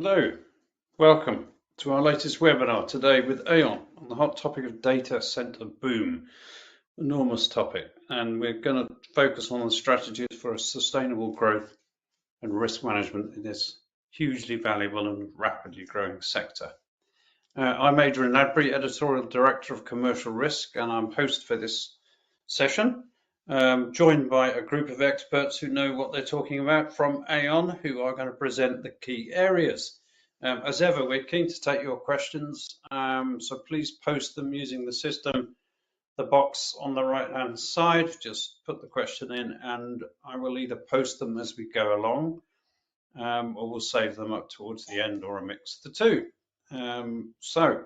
Hello, welcome to our latest webinar today with Aon on the hot topic of data center boom. Enormous topic, and we're going to focus on the strategies for a sustainable growth and risk management in this hugely valuable and rapidly growing sector. I'm Adrian Ladbury, Editorial Director of Commercial Risk, and I'm host for this session, joined by a group of experts who know what they're talking about from Aon, who are going to present the key areas. As ever, we're keen to take your questions, so please post them using the system. The box on the right-hand side, just put the question in, and I will either post them as we go along, or we'll save them up towards the end, or a mix of the two. So,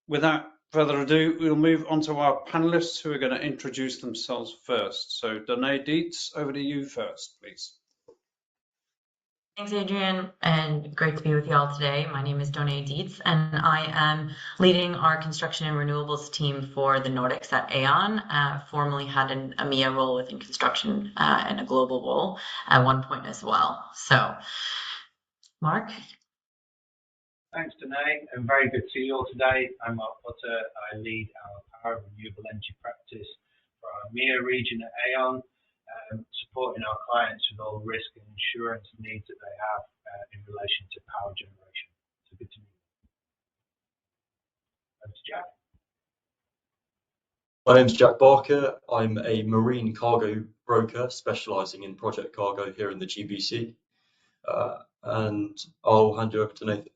without further ado, we'll move on to our panelists who are going to introduce themselves first. So, Danae Dietz, over to you first, please. Thanks, Adrian, and great to be with you all today. My name is Danae Dietz, and I am leading our construction and renewables team for the Nordics at Aon. Formerly had an EMEA role within construction and a global role at one point as well. So, Mark? Thanks, Danae, and very good to see you all today. I'm Mark Potter. I lead our power and renewable energy practice for our EMEA region at Aon, supporting our clients with all risk and insurance needs that they have in relation to power generation. So good to meet you. Over to Jack. My name's Jack Barker. I'm a marine cargo broker specialising in project cargo here in the GBC. And I'll hand you over to Nathan.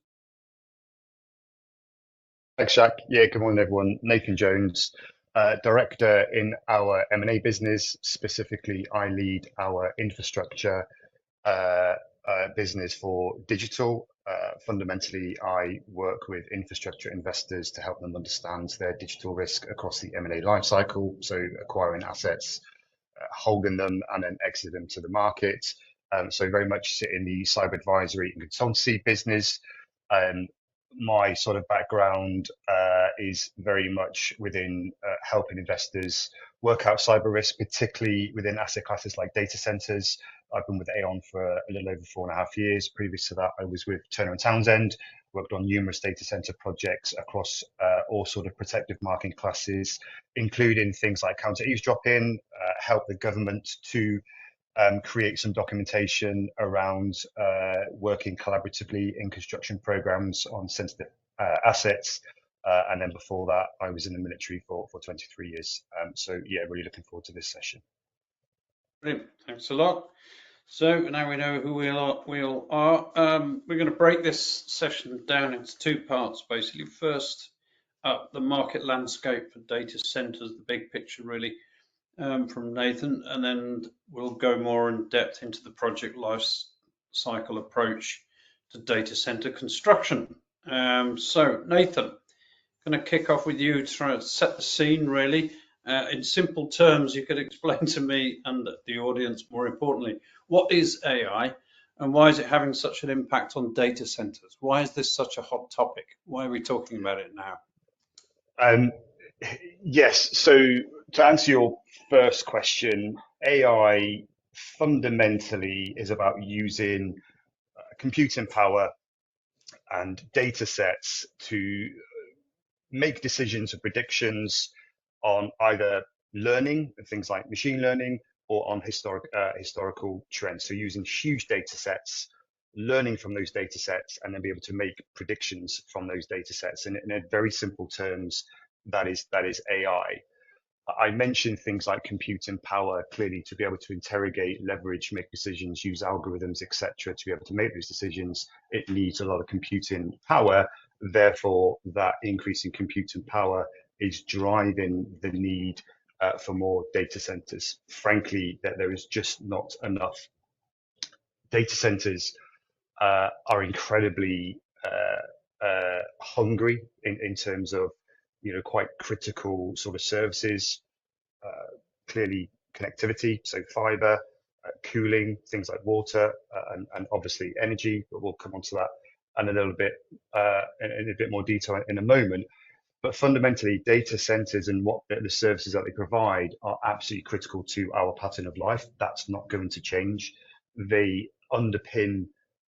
Thanks, Jack. Yeah, good morning, everyone. Nathan Jones, director in our M&A business. Specifically, I lead our infrastructure business for digital. Fundamentally, I work with infrastructure investors to help them understand their digital risk across the M&A lifecycle, so acquiring assets, holding them, and then exiting them to the market. So very much sit in the cyber advisory and consultancy business. My sort of background is very much within helping investors work out cyber risk, particularly within asset classes like data centers. I've been with Aon for a little over 4.5 years. Previous to that, I was with Turner & Townsend, worked on numerous data center projects across all sort of protective market classes, including things like counter eavesdropping, help the government to create some documentation around working collaboratively in construction programs on sensitive assets. And then before that, I was in the military for 23 years. So yeah, really looking forward to this session. Brilliant, thanks a lot. So now we know who we all are. We're going to break this session down into two parts, basically. First up, the market landscape for data centers, the big picture really, from Nathan, and then we'll go more in depth into the project life cycle approach to data center construction. So Nathan, going to kick off with you to try to set the scene really. In simple terms, you could explain to me and the audience, more importantly, what is AI and why is it having such an impact on data centers? Why is this such a hot topic? Why are we talking about it now? Yes, so to answer your first question, AI fundamentally is about using computing power and data sets to make decisions and predictions on either learning, things like machine learning, or on historical trends. So using huge data sets, learning from those data sets, and then be able to make predictions from those data sets. And in very simple terms, that is AI. I mentioned things like computing power, clearly to be able to interrogate, leverage, make decisions, use algorithms, etc. To be able to make those decisions, it needs a lot of computing power. Therefore, that increase in computing power is driving the need for more data centers. Frankly, that there is just not enough. Data centers are incredibly hungry in terms of quite critical sort of services, clearly connectivity, so fiber, cooling, things like water, and obviously energy, but we'll come on to that and a little bit in a bit more detail in a moment. But fundamentally, data centers and what the services that they provide are absolutely critical to our pattern of life. That's not going to change. They underpin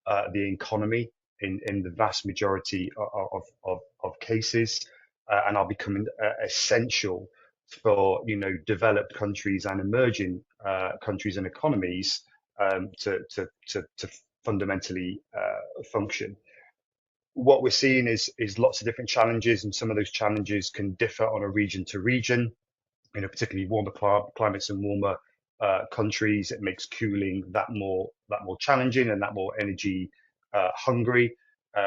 the economy in the vast majority of cases, and are becoming essential for developed countries and emerging countries and economies to fundamentally function. What we're seeing is lots of different challenges, and some of those challenges can differ on a region to region. Particularly warmer climates and warmer countries, it makes cooling that more challenging and that more energy hungry.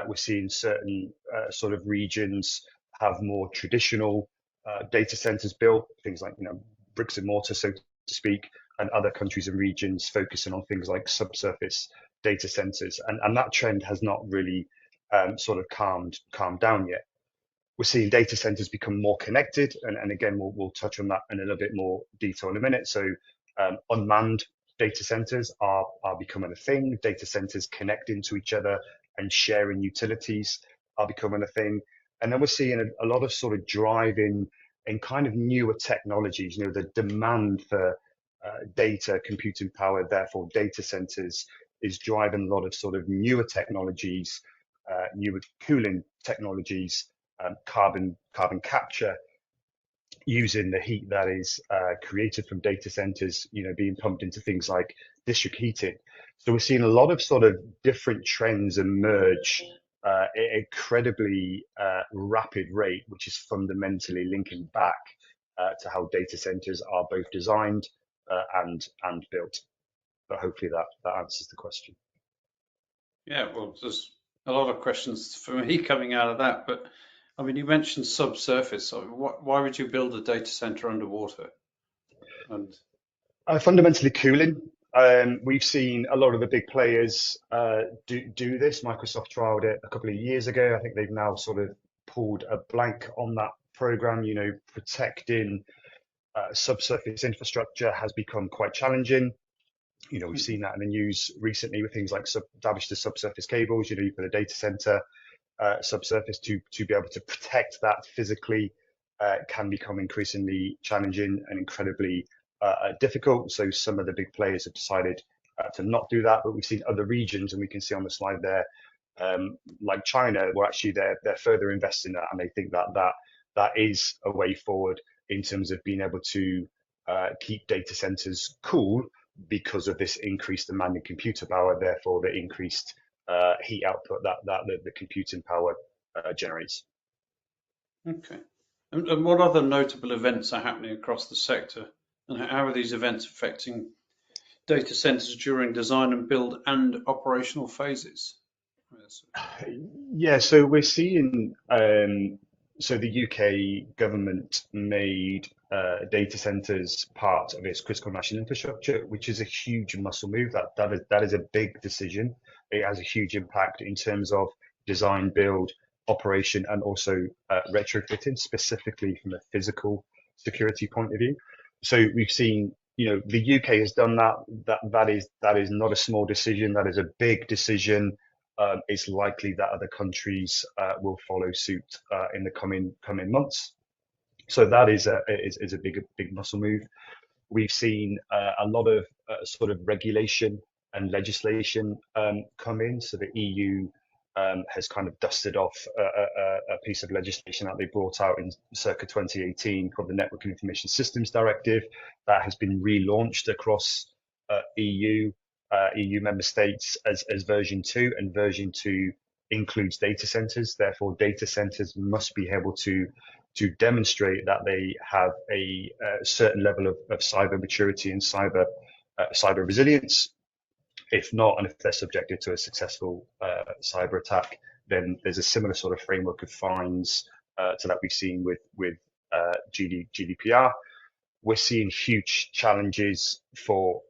We're seeing certain sort of regions have more traditional data centers built, things like bricks and mortar, so to speak, and other countries and regions focusing on things like subsurface data centers, and that trend has not really sort of calmed down yet. We're seeing data centers become more connected, and again, we'll touch on that in a little bit more detail in a minute. So unmanned data centers are becoming a thing. Data centers connecting to each other and sharing utilities are becoming a thing. And then we're seeing a lot of sort of drive in kind of newer technologies. The demand for data, computing power, therefore data centers, is driving a lot of sort of newer technologies, newer cooling technologies, carbon capture, using the heat that is created from data centers, being pumped into things like district heating. So we're seeing a lot of sort of different trends emerge at an incredibly rapid rate, which is fundamentally linking back to how data centers are both designed and built. But hopefully that answers the question. Yeah, well, there's a lot of questions for me coming out of that, but I mean, you mentioned subsurface. So why would you build a data center underwater? And fundamentally cooling. We've seen a lot of the big players do this. Microsoft trialed it a couple of years ago. I think they've now sort of pulled a blank on that program. Protecting subsurface infrastructure has become quite challenging. We've seen that in the news recently with things like damage to subsurface cables. You put a data center subsurface to be able to protect that physically can become increasingly challenging and incredibly difficult. So some of the big players have decided to not do that, but we've seen other regions, and we can see on the slide there, like China, where actually they're further investing in that, and they think that is a way forward in terms of being able to keep data centers cool because of this increased demand in computer power, therefore the increased heat output that the computing power generates. okay. And what other notable events are happening across the sector, and how are these events affecting data centers during design and build and operational phases? Yeah, so we're seeing, so the UK government made data centers part of its critical national infrastructure, which is a huge muscle move. That is a big decision. It has a huge impact in terms of design, build, operation, and also retrofitting, specifically from a physical security point of view. So we've seen, the UK has done that. That is not a small decision. That is a big decision. It's likely that other countries will follow suit in the coming months. So that is a big muscle move. We've seen a lot of sort of regulation and legislation come in. So the EU has kind of dusted off a piece of legislation that they brought out in circa 2018 called the Network and Information Systems Directive, that has been relaunched across EU member states as version 2, and version 2 includes data centers. Therefore, data centers must be able to demonstrate that they have a certain level of cyber maturity and cyber resilience. If not, and if they're subjected to a successful cyber attack, then there's a similar sort of framework of fines to that we've seen with GDPR. We're seeing huge challenges for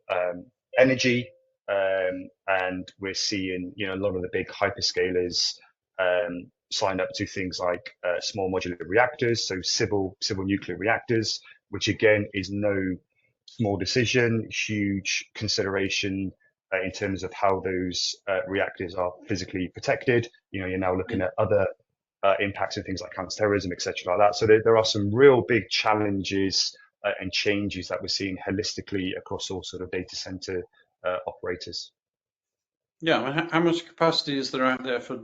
energy, and we're seeing a lot of the big hyperscalers signed up to things like small modular reactors, so civil nuclear reactors, which again is no small decision, huge consideration in terms of how those reactors are physically protected. You're now looking at other impacts of things like counterterrorism, etc., like that. So there are some real big challenges and changes that we're seeing holistically across all sort of data center operators. Yeah, I mean, how much capacity is there out there for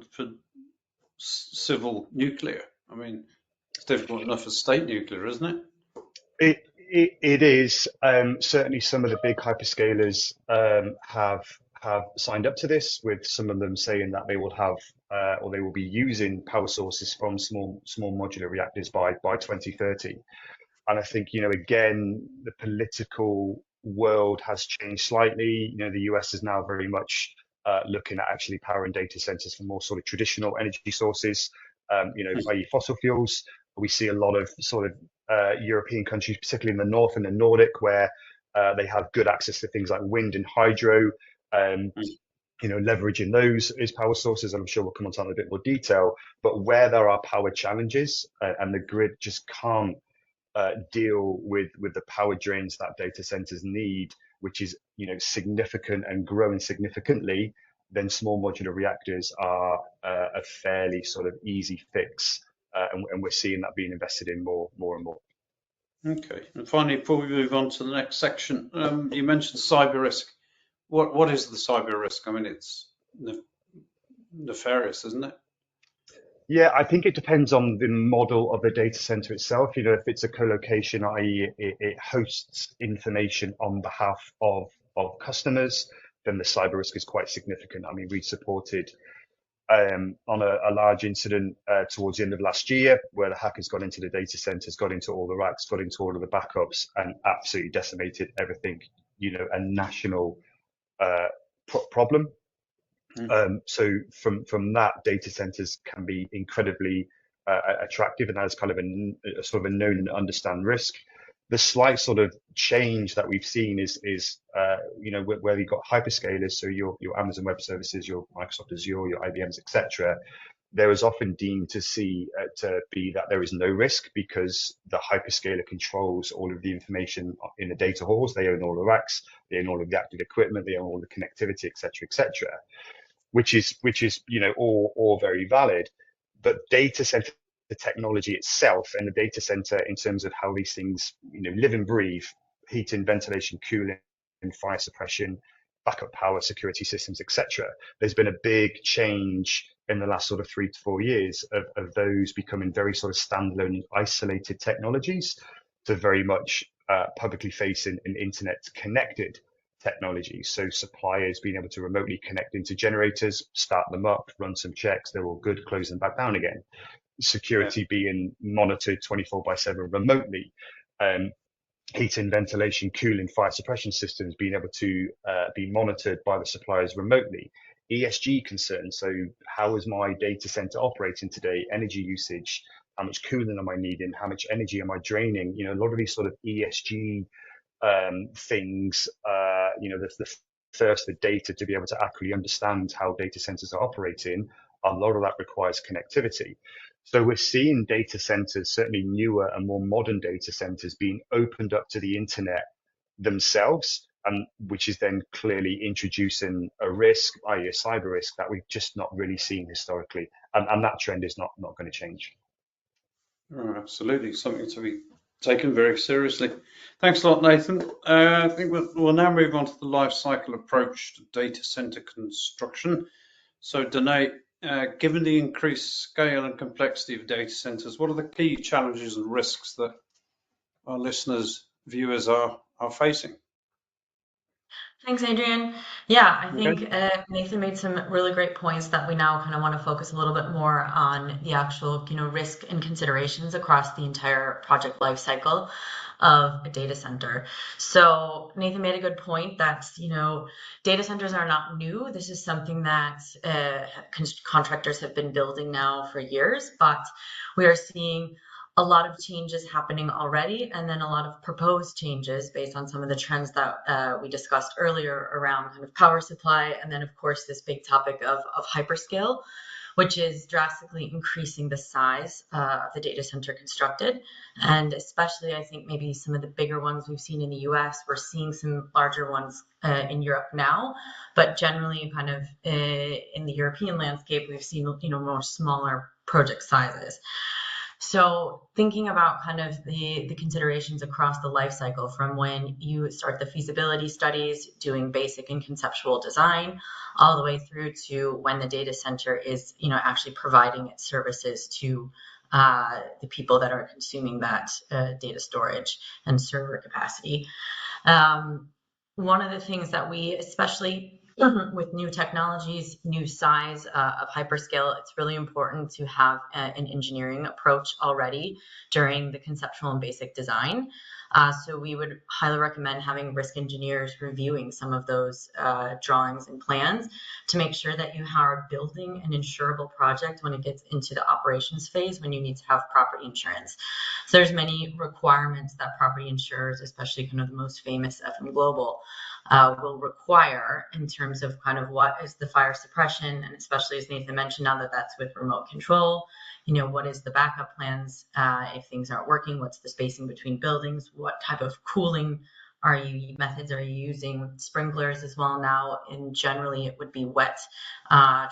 civil nuclear? I mean, it's difficult enough for state nuclear, isn't it? It is certainly some of the big hyperscalers have signed up to this, with some of them saying that they will have or they will be using power sources from small modular reactors by 2030. And I think, again, the political world has changed slightly. The US is now very much looking at actually powering data centers from more sort of traditional energy sources, i.e. fossil fuels. We see a lot of sort of European countries, particularly in the north and the Nordic, where they have good access to things like wind and hydro, um, leveraging those as power sources. And I'm sure we'll come on to that in a bit more detail. But where there are power challenges and the grid just can't deal with the power drains that data centers need, which is significant and growing significantly, then small modular reactors are a fairly sort of easy fix, and we're seeing that being invested in more and more. Okay, and finally, before we move on to the next section, you mentioned cyber risk. What is the cyber risk? I mean, it's nefarious, isn't it? Yeah, I think it depends on the model of the data center itself. If it's a co-location, i.e., it hosts information on behalf of customers, then the cyber risk is quite significant. I mean, we supported on a large incident towards the end of last year, where the hackers got into the data centers, got into all the racks, got into all of the backups, and absolutely decimated everything. A national problem. So from that, data centers can be incredibly attractive, and that is kind of a sort of a known and understand risk. The slight sort of change that we've seen is where you've got hyperscalers, so your Amazon Web Services, your Microsoft Azure, your IBMs, etc. There is often deemed to be that there is no risk, because the hyperscaler controls all of the information in the data halls. They own all the racks, they own all of the active equipment, they own all the connectivity, etc., etc., which is all very valid. But data center technology itself, and the data center in terms of how these things live and breathe, heating, ventilation, cooling, fire suppression, backup power, security systems, etc. There's been a big change in the last sort of 3 to 4 years of those becoming very sort of standalone, isolated technologies to very much publicly facing and internet connected technology. So suppliers being able to remotely connect into generators, start them up, run some checks, they're all good, close them back down again. Security being monitored 24/7 remotely. Heating, ventilation, cooling, fire suppression systems being able to be monitored by the suppliers remotely. ESG concerns. So how is my data center operating today? Energy usage. How much cooling am I needing? How much energy am I draining? A lot of these sort of ESG things, the first, the data to be able to accurately understand how data centers are operating, a lot of that requires connectivity. So we're seeing data centers, certainly newer and more modern data centers, being opened up to the internet themselves, and which is then clearly introducing a risk, i.e. a cyber risk, that we've just not really seen historically. And that trend is not going to change. Oh, absolutely, something to be taken very seriously. Thanks a lot, Nathan. I think we'll now move on to the life cycle approach to data center construction. So, Danae, given the increased scale and complexity of data centers, what are the key challenges and risks that our listeners, viewers are facing? Thanks, Adrian. Yeah, I think Okay. Nathan made some really great points that we now kind of want to focus a little bit more on the actual, risk and considerations across the entire project life cycle of a data center. So Nathan made a good point that, data centers are not new. This is something that contractors have been building now for years, but we are seeing a lot of changes happening already, and then a lot of proposed changes based on some of the trends that we discussed earlier around kind of power supply, and then of course this big topic of hyperscale, which is drastically increasing the size of the data center constructed. And especially, I think maybe some of the bigger ones we've seen in the US, we're seeing some larger ones in Europe now, but generally kind of in the European landscape, we've seen, more smaller project sizes. So thinking about kind of the considerations across the life cycle from when you start the feasibility studies, doing basic and conceptual design, all the way through to when the data center is, actually providing its services to the people that are consuming that data storage and server capacity. One of the things that we, especially with new technologies, new size of hyperscale, it's really important to have an engineering approach already during the conceptual and basic design. So we would highly recommend having risk engineers reviewing some of those drawings and plans to make sure that you are building an insurable project when it gets into the operations phase, when you need to have property insurance. So there's many requirements that property insurers, especially kind of the most famous FM Global, will require in terms of kind of what is the fire suppression, and especially as Nathan mentioned, now that that's with remote control, what is the backup plans if things aren't working? What's the spacing between buildings? What type of cooling methods are you using? Sprinklers as well now, and generally it would be wet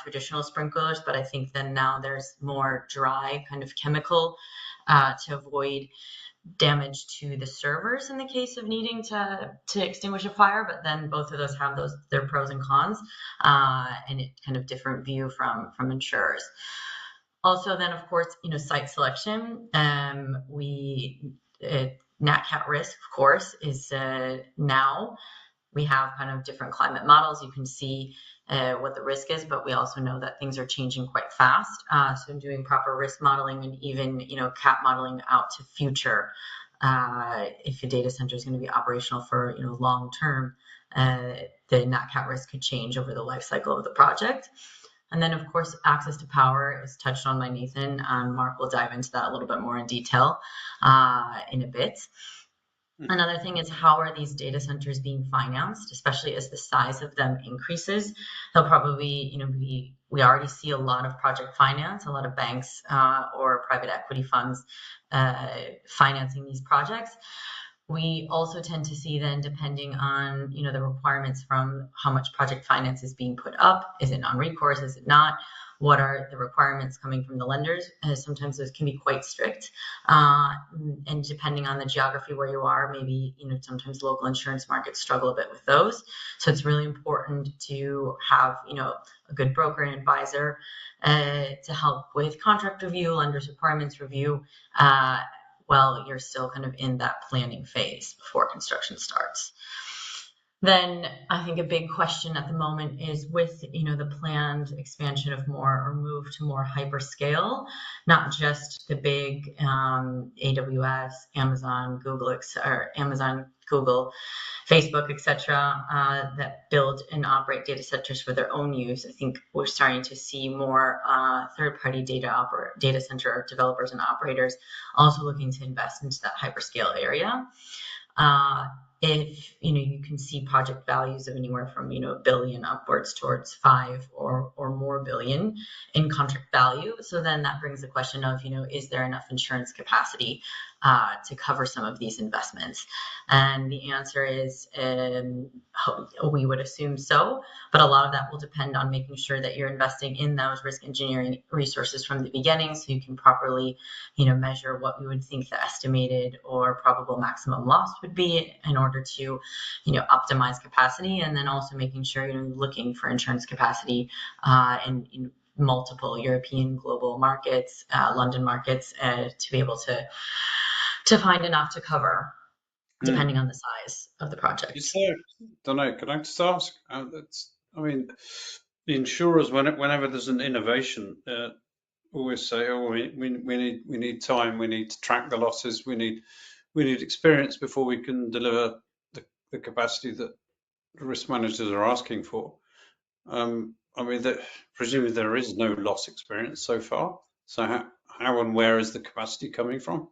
traditional sprinklers, but I think then now there's more dry kind of chemical to avoid damage to the servers in the case of needing to extinguish a fire. But then both of those have their pros and cons, and it kind of different view from insurers. Also, then of course, site selection. NatCat risk, of course, is now we have kind of different climate models. You can see what the risk is, but we also know that things are changing quite fast. So doing proper risk modeling and even, CAT modeling out to future, if a data center is going to be operational for, long term, the NatCat risk could change over the life cycle of the project. And then, of course, access to power is touched on by Nathan. Mark will dive into that a little bit more in detail in a bit. Another thing is, how are these data centers being financed, especially as the size of them increases? They'll probably, we already see a lot of project finance, a lot of banks or private equity funds financing these projects. We also tend to see then, depending on, the requirements from how much project finance is being put up, is it non-recourse, is it not? What are the requirements coming from the lenders? Sometimes those can be quite strict. And depending on the geography where you are, maybe, sometimes local insurance markets struggle a bit with those. So it's really important to have, a good broker and advisor to help with contract review, lenders requirements review, while you're still kind of in that planning phase before construction starts. Then I think a big question at the moment is with, the planned expansion of more or move to more hyperscale, not just the big AWS, Amazon, Google, Facebook, etc., that build and operate data centers for their own use. I think we're starting to see more third-party data center developers and operators also looking to invest into that hyperscale area. If you can see project values of anywhere from $1 billion upwards towards 5 or more billion in contract value. So then that brings the question of is there enough insurance capacity to cover some of these investments? And the answer is we would assume so, but a lot of that will depend on making sure that you're investing in those risk engineering resources from the beginning, so you can properly measure what we would think the estimated or probable maximum loss would be in order to optimize capacity, and then also making sure you're looking for insurance capacity in multiple European global markets, London markets, to be able to find enough to cover, depending on the size of the project. So, don't know. Can I just ask? The insurers, whenever there's an innovation, always say, "Oh, we need time. We need to track the losses. We need experience before we can deliver the capacity that the risk managers are asking for." Presumably there is no loss experience so far. So how and where is the capacity coming from?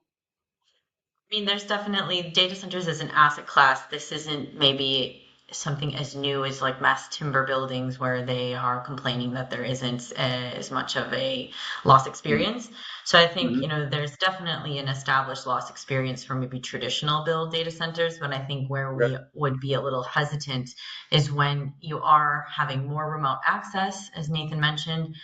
There's definitely data centers as an asset class. This isn't maybe something as new as like mass timber buildings where they are complaining that there isn't as much of a loss experience. So I think, there's definitely an established loss experience for maybe traditional build data centers. But I think where we would be a little hesitant is when you are having more remote access, as Nathan mentioned,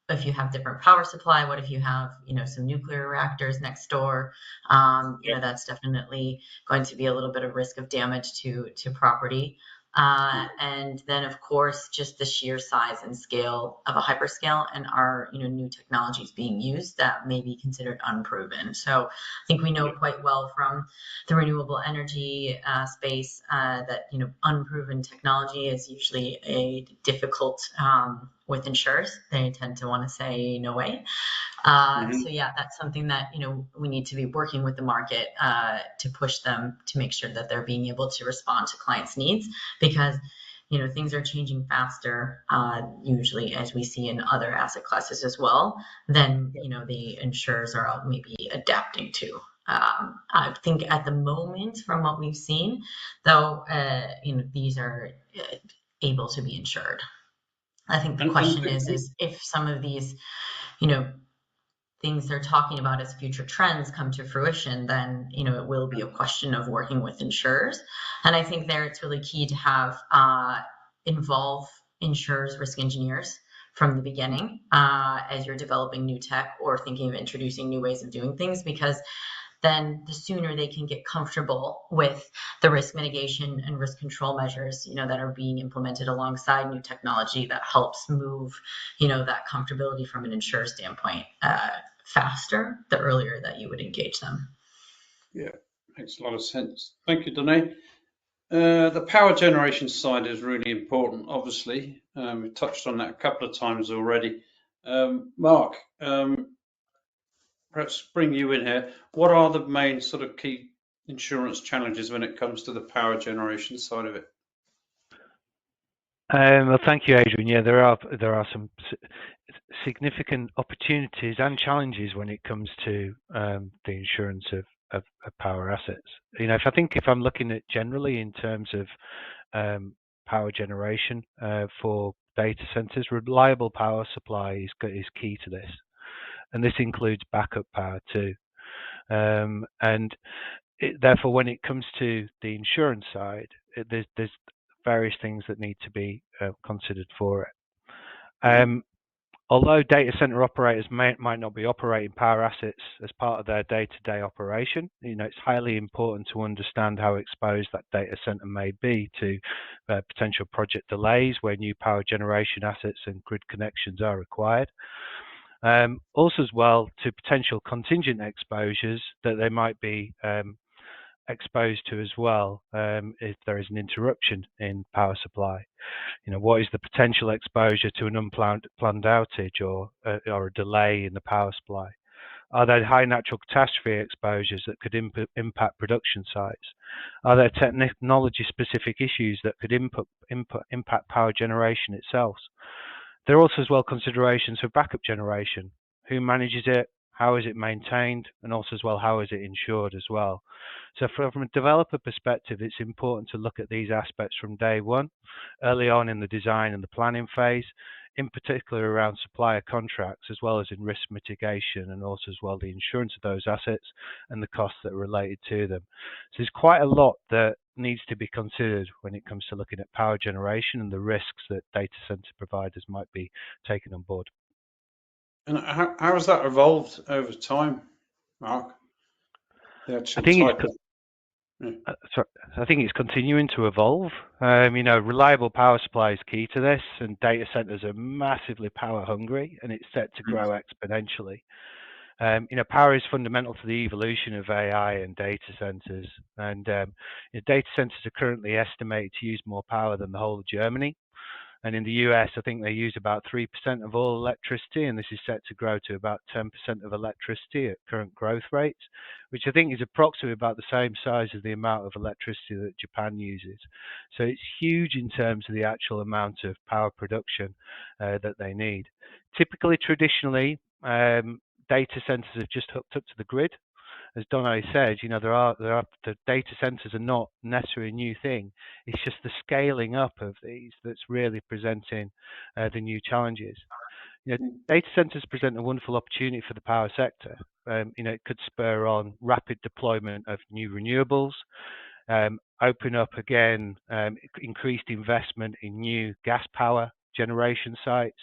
if you have different power supply? What if you have, some nuclear reactors next door? That's definitely going to be a little bit of risk of damage to property. And then, of course, just the sheer size and scale of a hyperscale and our, new technologies being used that may be considered unproven. So I think we know quite well from the renewable energy space that, unproven technology is usually a difficult with insurers. They tend to want to say no way. So yeah, that's something that, we need to be working with the market to push them to make sure that they're being able to respond to clients' needs, because things are changing faster, usually, as we see in other asset classes as well, than the insurers are maybe adapting to. I think at the moment, from what we've seen, though, these are able to be insured. I think the question is if some of these, things they're talking about as future trends come to fruition, then it will be a question of working with insurers. And I think there it's really key to have involve insurers, risk engineers from the beginning as you're developing new tech or thinking of introducing new ways of doing things, because then the sooner they can get comfortable with the risk mitigation and risk control measures, that are being implemented alongside new technology that helps move, that comfortability from an insurer standpoint faster, the earlier that you would engage them. Yeah, makes a lot of sense. Thank you, Danae. The power generation side is really important, obviously. We touched on that a couple of times already. Mark, perhaps bring you in here. What are the main sort of key insurance challenges when it comes to the power generation side of it? Well, thank you, Adrian. Yeah, there are some significant opportunities and challenges when it comes to the insurance of power assets. If I'm looking at generally in terms of power generation for data centers, reliable power supply is key to this, and this includes backup power too. Therefore, when it comes to the insurance side, there's various things that need to be considered for it. Although data center operators might not be operating power assets as part of their day-to-day operation, it's highly important to understand how exposed that data center may be to potential project delays where new power generation assets and grid connections are required. Also as well to potential contingent exposures that they might be exposed to as well if there is an interruption in power supply. What is the potential exposure to an unplanned outage or a delay in the power supply? Are there high natural catastrophe exposures that could impact production sites? Are there technology-specific issues that could impact power generation itself? There are also as well considerations for backup generation. Who manages it? How is it maintained? And also as well, how is it insured as well? So from a developer perspective, it's important to look at these aspects from day one, early on in the design and the planning phase, in particular around supplier contracts, as well as in risk mitigation, and also as well the insurance of those assets and the costs that are related to them. So there's quite a lot that needs to be considered when it comes to looking at power generation and the risks that data center providers might be taking on board. And how has that evolved over time, Mark? The actual I think it's continuing to evolve. Reliable power supply is key to this, and data centers are massively power hungry, and it's set to grow exponentially. Power is fundamental to the evolution of AI and data centers, and data centers are currently estimated to use more power than the whole of Germany. And in the US, I think they use about 3% of all electricity, and this is set to grow to about 10% of electricity at current growth rates, which I think is approximately about the same size as the amount of electricity that Japan uses. So it's huge in terms of the actual amount of power production that they need. Typically, traditionally, data centers have just hooked up to the grid. As Donna said, the data centers are not necessarily a new thing. It's just the scaling up of these that's really presenting the new challenges. Data centers present a wonderful opportunity for the power sector. It could spur on rapid deployment of new renewables, open up again increased investment in new gas power generation sites,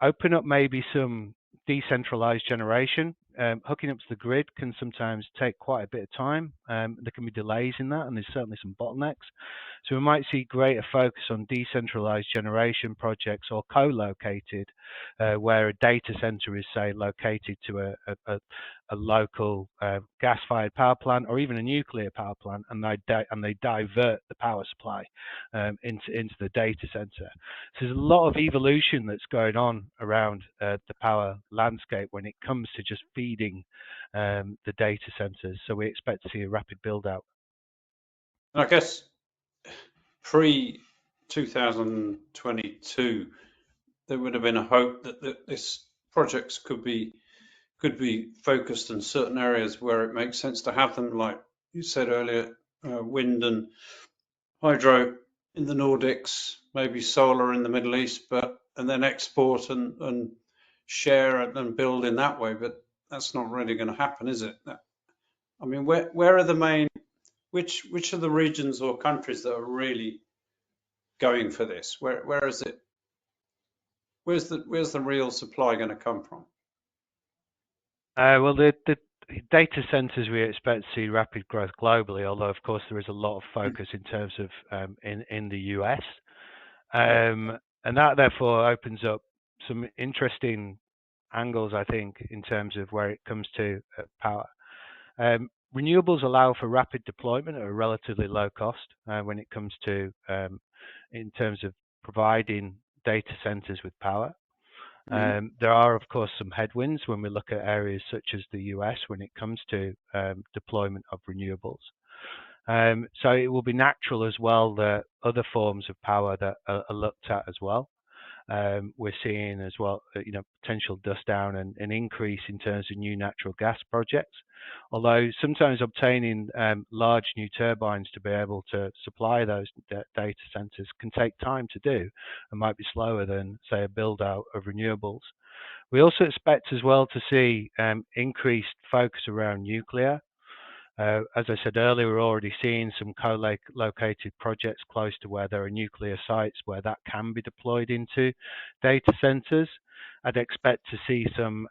open up maybe some decentralized generation. Hooking up to the grid can sometimes take quite a bit of time. There can be delays in that, and there's certainly some bottlenecks. So we might see greater focus on decentralized generation projects or co-located, where a data center is, say, located to a local gas-fired power plant or even a nuclear power plant, and they divert the power supply into the data center. So there's a lot of evolution that's going on around the power landscape when it comes to just feeding the data centers. So we expect to see a rapid build out. I guess pre-2022, there would have been a hope that this projects could be focused in certain areas where it makes sense to have them, like you said earlier, wind and hydro in the Nordics, maybe solar in the Middle East, and then export and share and build in that way. But that's not really going to happen, is it? I mean, where are the main, which are the regions or countries that are really going for this? Where is it? Where's the real supply going to come from? Well, the data centers, we expect to see rapid growth globally, although of course there is a lot of focus in terms of in the US, and that therefore opens up some interesting angles, I think, in terms of where it comes to power. Renewables allow for rapid deployment at a relatively low cost when it comes to in terms of providing data centers with power. There are, of course, some headwinds when we look at areas such as the US when it comes to deployment of renewables. So it will be natural as well that other forms of power that are looked at as well. We're seeing as well, potential dust down and an increase in terms of new natural gas projects. Although sometimes obtaining large new turbines to be able to supply those data centers can take time to do and might be slower than, say, a build out of renewables. We also expect as well to see increased focus around nuclear. As I said earlier, we're already seeing some co-located projects close to where there are nuclear sites where that can be deployed into data centers. I'd expect to see some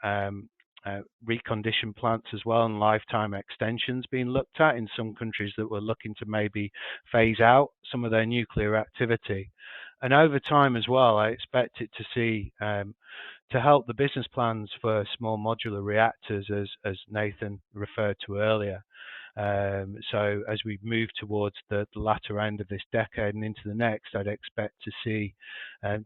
recondition plants as well and lifetime extensions being looked at in some countries that were looking to maybe phase out some of their nuclear activity. And over time as well, I expect it to see to help the business plans for small modular reactors, as Nathan referred to earlier. So as we move towards the latter end of this decade and into the next, I'd expect to see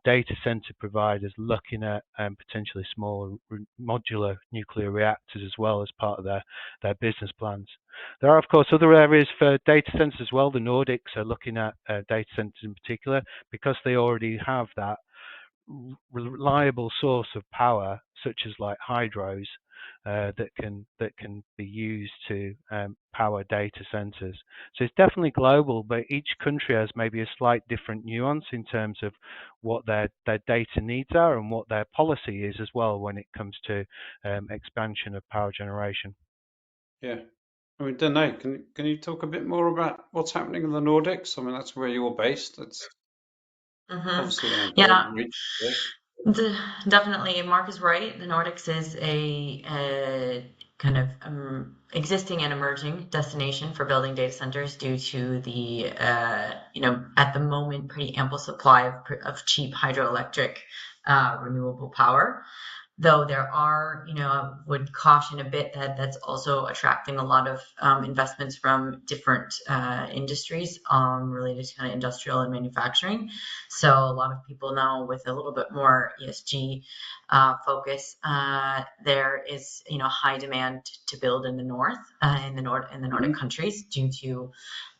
data center providers looking at potentially smaller modular nuclear reactors as well as part of their business plans. There are, of course, other areas for data centers as well. The Nordics are looking at data centers in particular because they already have that reliable source of power, such as like hydros, that can be used to power data centers. So it's definitely global, but each country has maybe a slight different nuance in terms of what their data needs are and what their policy is as well when it comes to expansion of power generation. Yeah. I mean, Danae, can you talk a bit more about what's happening in the Nordics? I mean, that's where you're based. That's obviously an important region. Definitely, Mark is right. The Nordics is a kind of existing and emerging destination for building data centers due to the at the moment pretty ample supply of cheap hydroelectric renewable power. Though there are, would caution a bit that that's also attracting a lot of investments from different industries related to kind of industrial and manufacturing. So a lot of people now with a little bit more ESG focus, there is, high demand to build in the north, in the Nordic countries due to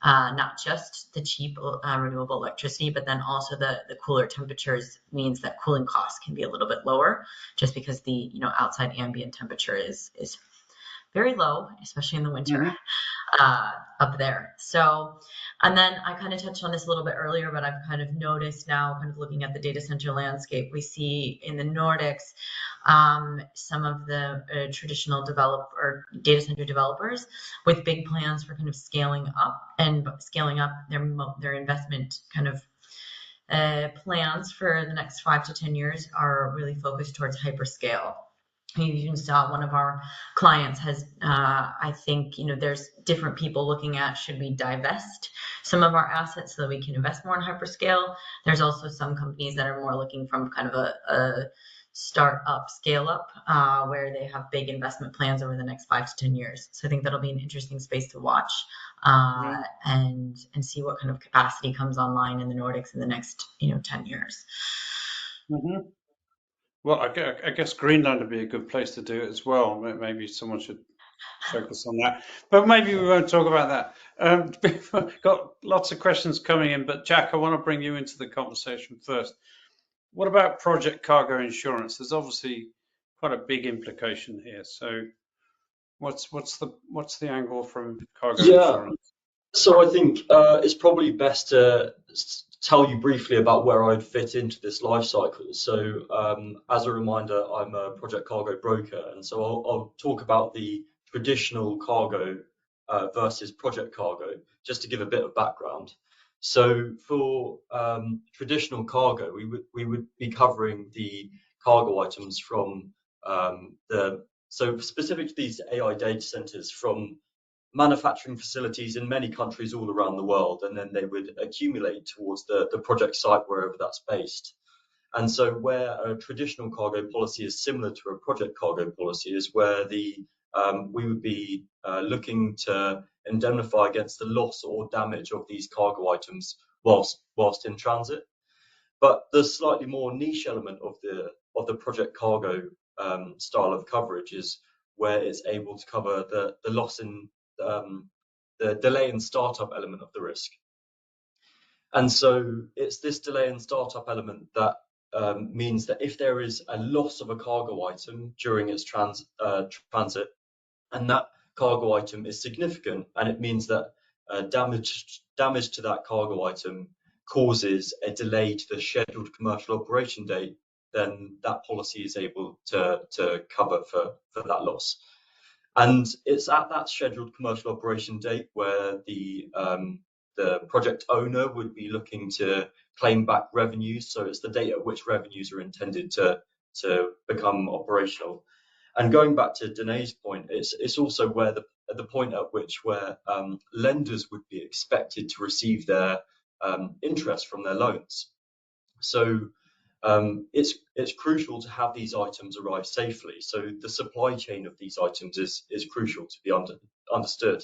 not just the cheap renewable electricity, but then also the cooler temperatures means that cooling costs can be a little bit lower, just because the outside ambient temperature is very low, especially in the winter up there. So, and then I kind of touched on this a little bit earlier, but I've kind of noticed now, kind of looking at the data center landscape, we see in the Nordics some of the traditional data center developers with big plans for kind of scaling up their investment kind of plans for the next 5 to 10 years are really focused towards hyperscale. You even saw one of our clients has, I think, there's different people looking at, should we divest some of our assets so that we can invest more in hyperscale? There's also some companies that are more looking from kind of a start up, scale up, where they have big investment plans over the next 5 to 10 years. So I think that'll be an interesting space to watch, and see what kind of capacity comes online in the Nordics in the next 10 years. Mm-hmm. Well, I guess Greenland would be a good place to do it as well. Maybe someone should focus on that, but maybe we won't talk about that. Got lots of questions coming in, but Jack, I want to bring you into the conversation first. What about project cargo insurance? There's obviously quite a big implication here. So, what's the angle from cargo insurance? So I think it's probably best to tell you briefly about where I'd fit into this life cycle. So as a reminder, I'm a project cargo broker, and so I'll talk about the traditional cargo versus project cargo, just to give a bit of background. So for traditional cargo, we would be covering the cargo items from so specific to these AI data centers from manufacturing facilities in many countries all around the world, and then they would accumulate towards the project site wherever that's based. And so where a traditional cargo policy is similar to a project cargo policy is where we would be looking to indemnify against the loss or damage of these cargo items whilst in transit. But the slightly more niche element of the project cargo style of coverage is where it's able to cover the loss in the delay in startup element of the risk. And so it's this delay in startup element that means that if there is a loss of a cargo item during its transit, and that cargo item is significant, and it means that damage to that cargo item causes a delay to the scheduled commercial operation date, then that policy is able to cover for that loss. And it's at that scheduled commercial operation date where the project owner would be looking to claim back revenues. So it's the date at which revenues are intended to become operational. And going back to Danae's point, it's also where the point at which where lenders would be expected to receive their interest from their loans. So it's crucial to have these items arrive safely. So the supply chain of these items is crucial to be understood.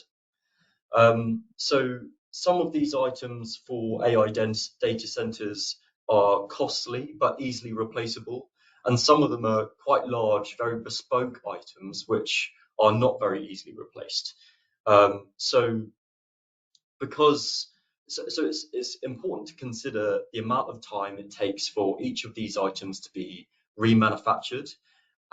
So some of these items for AI data centers are costly but easily replaceable, and some of them are quite large, very bespoke items which are not very easily replaced. So it's important to consider the amount of time it takes for each of these items to be remanufactured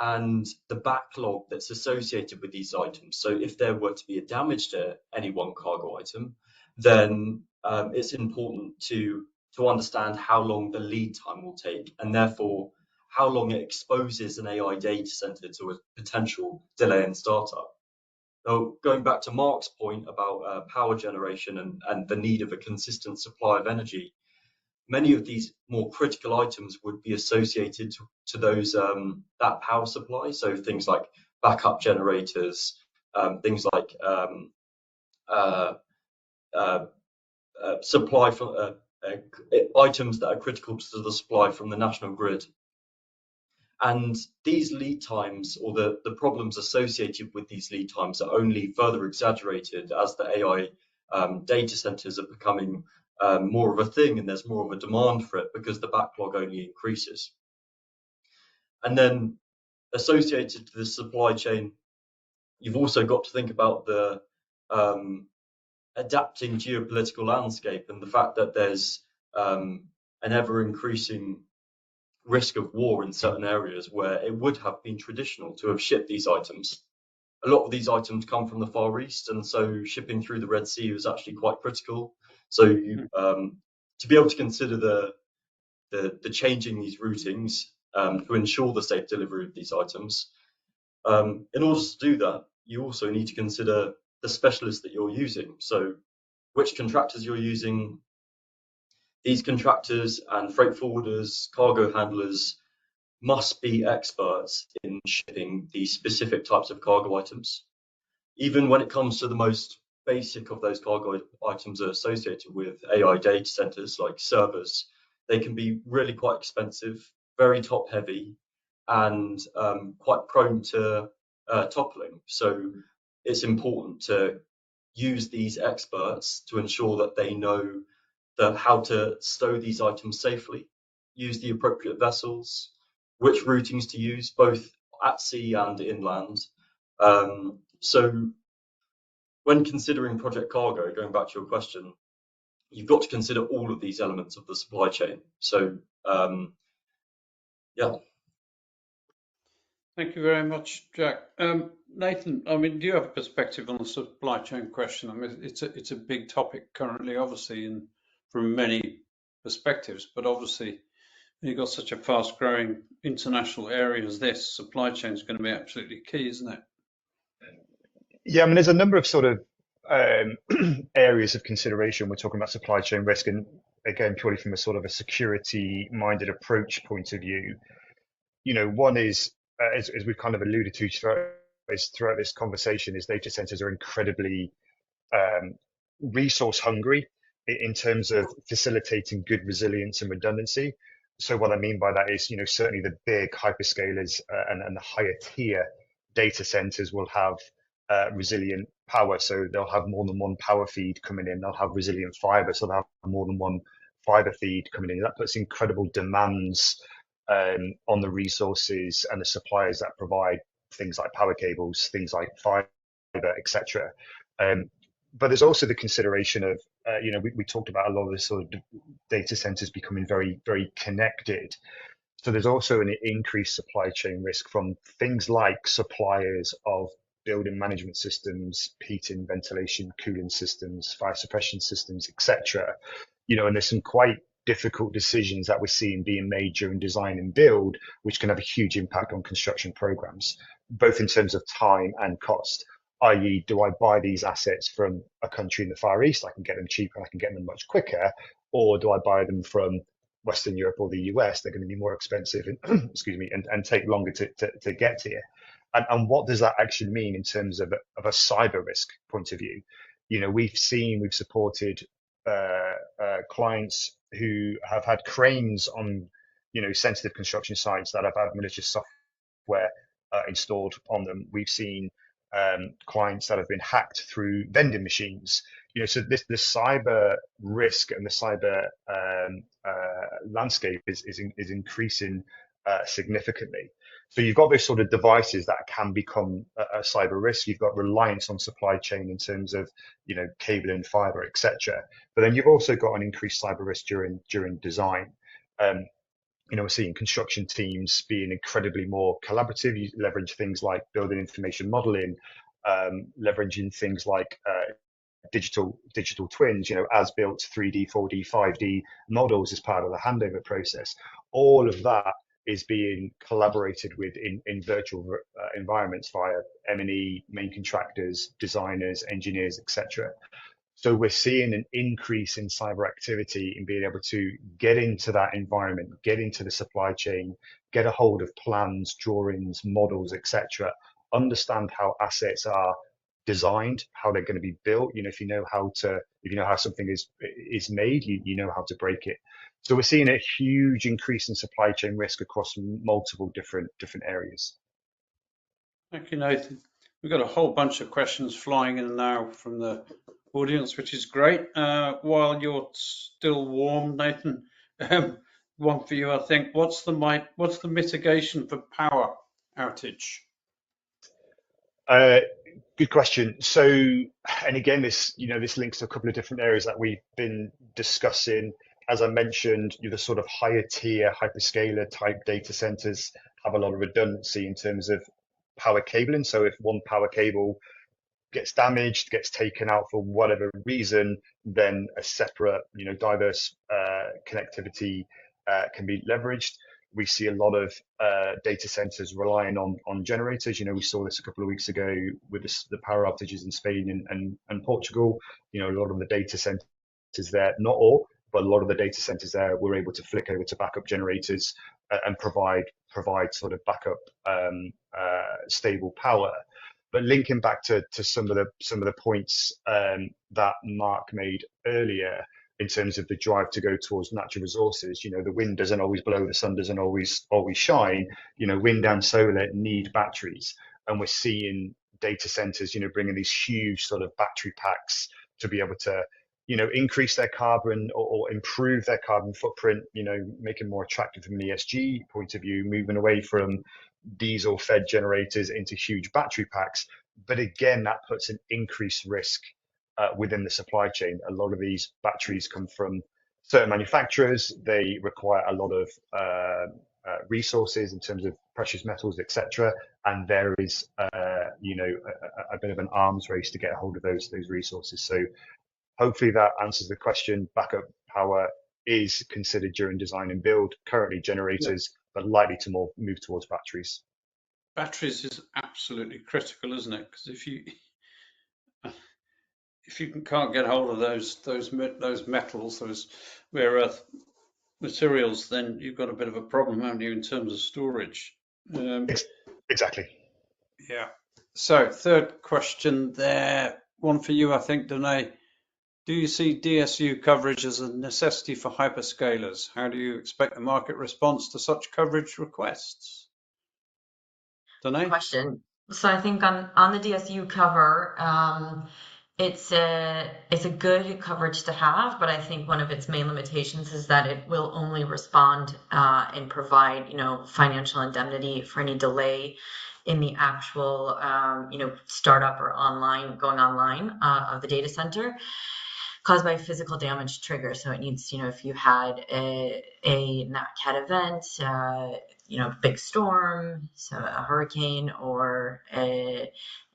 and the backlog that's associated with these items. So if there were to be a damage to any one cargo item, then it's important to understand how long the lead time will take, and therefore how long it exposes an AI data center to a potential delay in startup. Now, going back to Mark's point about power generation and the need of a consistent supply of energy, many of these more critical items would be associated to those that power supply. So things like backup generators, things like supply from items that are critical to the supply from the national grid. And these lead times, or the problems associated with these lead times, are only further exaggerated as the AI data centers are becoming more of a thing, and there's more of a demand for it because the backlog only increases. And then associated to the supply chain, you've also got to think about the adapting geopolitical landscape and the fact that there's an ever-increasing risk of war in certain areas where it would have been traditional to have shipped these items. A lot of these items come from the Far East, and so shipping through the Red Sea was actually quite critical. So to be able to consider the changing these routings to ensure the safe delivery of these items, in order to do that, you also need to consider the specialists that you're using. So which contractors you're using, These contractors and freight forwarders, cargo handlers must be experts in shipping these specific types of cargo items. Even when it comes to the most basic of those cargo items that are associated with AI data centers like servers, they can be really quite expensive, very top heavy, and quite prone to toppling. So it's important to use these experts to ensure that they know how to stow these items safely, use the appropriate vessels, which routings to use, both at sea and inland. So when considering project cargo, going back to your question, you've got to consider all of these elements of the supply chain. So yeah. Thank you very much, Jack. Nathan, I mean, do you have a perspective on the supply chain question? I mean, it's a big topic currently, obviously, and from many perspectives, but obviously, when you've got such a fast-growing international area as this, supply chain is going to be absolutely key, isn't it? Yeah, I mean, there's a number of sort of areas of consideration. We're talking about supply chain risk, and again, purely from a sort of a security-minded approach point of view. One is, as we've kind of alluded to throughout this conversation, is data centers are incredibly resource hungry in terms of facilitating good resilience and redundancy. So what I mean by that is, certainly the big hyperscalers and the higher tier data centers will have resilient power. So they'll have more than one power feed coming in. They'll have resilient fiber. So they'll have more than one fiber feed coming in. That puts incredible demands on the resources and the suppliers that provide things like power cables, things like fiber, etc. But there's also the consideration of, we talked about a lot of the sort of data centers becoming very, very connected. So there's also an increased supply chain risk from things like suppliers of building management systems, heating, ventilation, cooling systems, fire suppression systems, etc. And there's some quite difficult decisions that we're seeing being made during design and build, which can have a huge impact on construction programs, both in terms of time and cost. I.e., do I buy these assets from a country in the Far East? I can get them cheaper, I can get them much quicker, or do I buy them from Western Europe or the US? They're going to be more expensive and excuse me, and take longer to get here. And what does that actually mean in terms of a cyber risk point of view? We've supported clients who have had cranes on, sensitive construction sites that have had malicious software installed on them. We've seen clients that have been hacked through vending machines. So the cyber risk and the cyber landscape is increasing significantly. So you've got those sort of devices that can become a cyber risk. You've got reliance on supply chain in terms of, cable and fiber, etc. But then you've also got an increased cyber risk during design. We're seeing construction teams being incredibly more collaborative. You leverage things like building information modeling, leveraging things like digital twins, as built 3D, 4D, 5D models as part of the handover process. All of that is being collaborated with in virtual environments via M&E, main contractors, designers, engineers, etc. So we're seeing an increase in cyber activity in being able to get into that environment, get into the supply chain, get a hold of plans, drawings, models, etc. Understand how assets are designed, how they're going to be built. If you know how something is made, you know how to break it. So we're seeing a huge increase in supply chain risk across multiple different areas. Thank you, Nathan. We've got a whole bunch of questions flying in now from the audience, which is great. While you're still warm, Nathan, one for you, I think. What's the mitigation for power outage? Good question. So, and again, this links to a couple of different areas that we've been discussing. As I mentioned, the sort of higher tier hyperscaler type data centers have a lot of redundancy in terms of power cabling. So if one power cable gets damaged, gets taken out for whatever reason, then a separate, diverse connectivity can be leveraged. We see a lot of data centers relying on generators. We saw this a couple of weeks ago with the power outages in Spain and Portugal. A lot of the data centers there, not all, but a lot of the data centers there we're able to flick over to backup generators and provide sort of backup stable power. But linking back to some of the points that Mark made earlier in terms of the drive to go towards natural resources, the wind doesn't always blow, the sun doesn't always shine. Wind and solar need batteries, and we're seeing data centers, bringing these huge sort of battery packs to be able to, increase their carbon or improve their carbon footprint, make it more attractive from an ESG point of view, moving away from diesel fed generators into huge battery packs. But again, that puts an increased risk within the supply chain. A lot of these batteries come from certain manufacturers. They require a lot of resources in terms of precious metals, etc. And there is, a bit of an arms race to get a hold of those resources. So hopefully that answers the question. Backup power is considered during design and build. Currently generators, but likely to move towards batteries. Batteries is absolutely critical, isn't it? Because if you can't get hold of those metals, those rare earth materials, then you've got a bit of a problem, haven't you, in terms of storage? Exactly. Yeah. So third question there, one for you, I think, Danae. Do you see DSU coverage as a necessity for hyperscalers? How do you expect the market response to such coverage requests? Danae? Question. So I think on the DSU cover, it's a good coverage to have, but I think one of its main limitations is that it will only respond and provide, financial indemnity for any delay in the actual, startup or going online of the data center caused by physical damage trigger. So it needs, if you had a Nat Cat event, big storm, so a hurricane, or